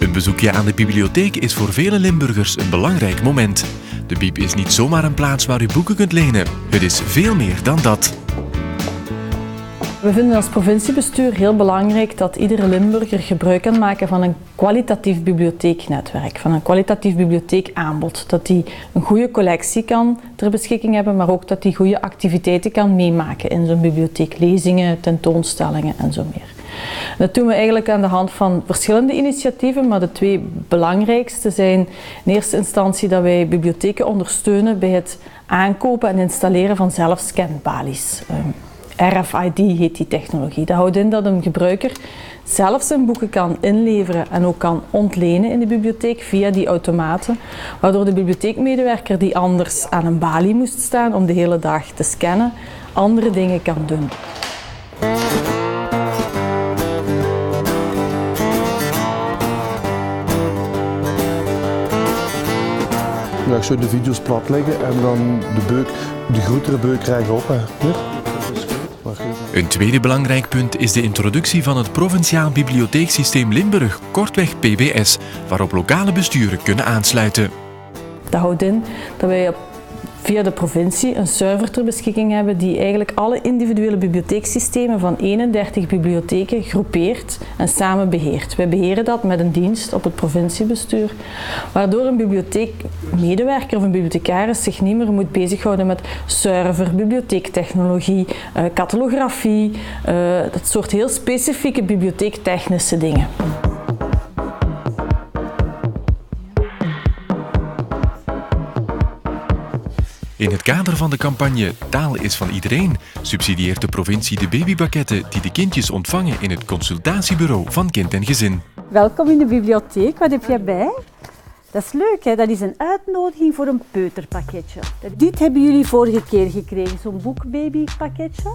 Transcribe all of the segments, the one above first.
Een bezoekje aan de bibliotheek is voor vele Limburgers een belangrijk moment. De Biep is niet zomaar een plaats waar u boeken kunt lenen. Het is veel meer dan dat. We vinden als provinciebestuur heel belangrijk dat iedere Limburger gebruik kan maken van een kwalitatief bibliotheeknetwerk, van een kwalitatief bibliotheekaanbod. Dat die een goede collectie kan ter beschikking hebben, maar ook dat die goede activiteiten kan meemaken in zo'n bibliotheek. Lezingen, tentoonstellingen en zo meer. Dat doen we eigenlijk aan de hand van verschillende initiatieven, maar de twee belangrijkste zijn in eerste instantie dat wij bibliotheken ondersteunen bij het aankopen en installeren van zelfscanbalies. RFID heet die technologie. Dat houdt in dat een gebruiker zelf zijn boeken kan inleveren en ook kan ontlenen in de bibliotheek via die automaten, waardoor de bibliotheekmedewerker die anders aan een balie moest staan om de hele dag te scannen, andere dingen kan doen. Ja, ik zou de video's plat leggen en dan de grotere beuk krijgen op. Hè. Een tweede belangrijk punt is de introductie van het Provinciaal Bibliotheeksysteem Limburg, kortweg PBS, waarop lokale besturen kunnen aansluiten. Dat houdt in dat wij via de provincie een server ter beschikking hebben die eigenlijk alle individuele bibliotheeksystemen van 31 bibliotheken groepeert en samen beheert. Wij beheren dat met een dienst op het provinciebestuur, waardoor een bibliotheekmedewerker of een bibliothecaris zich niet meer moet bezighouden met server, bibliotheektechnologie, catalografie, dat soort heel specifieke bibliotheektechnische dingen. In het kader van de campagne Taal is van iedereen subsidieert de provincie de babypakketten die de kindjes ontvangen in het consultatiebureau van Kind en Gezin. Welkom in de bibliotheek, wat heb je bij? Dat is leuk, hè? Dat is een uitnodiging voor een peuterpakketje. Dit hebben jullie vorige keer gekregen, zo'n boekbabypakketje.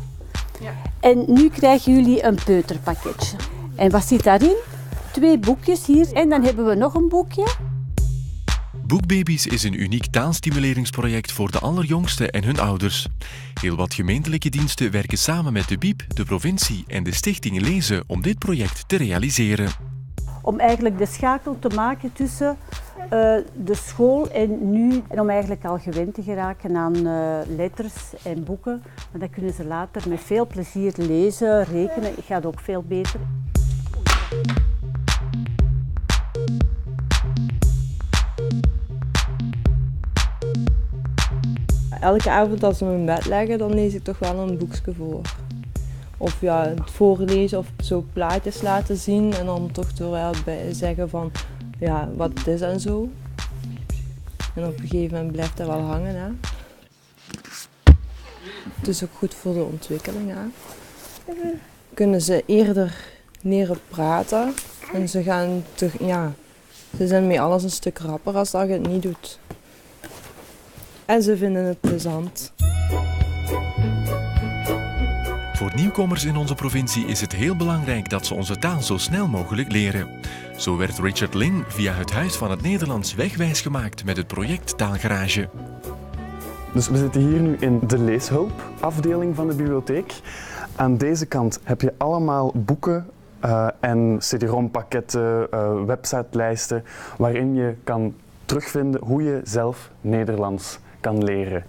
Ja. En nu krijgen jullie een peuterpakketje. En wat zit daarin? 2 boekjes hier en dan hebben we nog een boekje. Boekbabies is een uniek taalstimuleringsproject voor de allerjongsten en hun ouders. Heel wat gemeentelijke diensten werken samen met de Biep, de provincie en de stichting Lezen om dit project te realiseren. Om eigenlijk de schakel te maken tussen de school en nu. En om eigenlijk al gewend te geraken aan letters en boeken. Maar dan kunnen ze later met veel plezier lezen, rekenen. Het gaat ook veel beter. Elke avond als we me in bed leggen, dan lees ik toch wel een boekje voor. Of ja, het voorlezen of zo plaatjes laten zien en dan toch er wel bij zeggen van ja, wat het is en zo. En op een gegeven moment blijft dat wel hangen. Hè. Het is ook goed voor de ontwikkeling. Hè. Kunnen ze eerder leren praten en ze gaan toch, ja, ze zijn met alles een stuk rapper als dat je het niet doet. En ze vinden het plezant. Voor nieuwkomers in onze provincie is het heel belangrijk dat ze onze taal zo snel mogelijk leren. Zo werd Richard Ling via het Huis van het Nederlands wegwijs gemaakt met het project Taalgarage. Dus we zitten hier nu in de leeshulpafdeling van de bibliotheek. Aan deze kant heb je allemaal boeken en cd-rom-pakketten, websitelijsten waarin je kan terugvinden hoe je zelf Nederlands kan leren.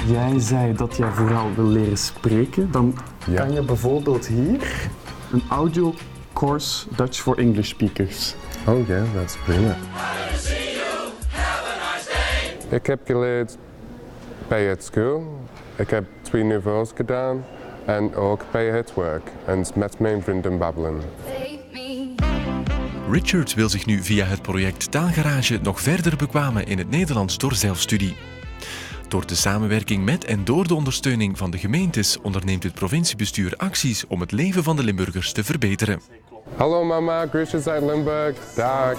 Jij zei dat jij vooral wil leren spreken. Dan kan je bijvoorbeeld hier een audio course Dutch for English speakers. Oh ja, dat is prima. Ik heb geleerd bij het school. Ik heb 2 niveaus gedaan en ook bij het werk en met mijn vrienden babbelen. Richard wil zich nu via het project Taalgarage nog verder bekwamen in het Nederlands door zelfstudie. Door de samenwerking met en door de ondersteuning van de gemeentes onderneemt het provinciebestuur acties om het leven van de Limburgers te verbeteren. Hallo mama, groetjes uit Limburg. Dag.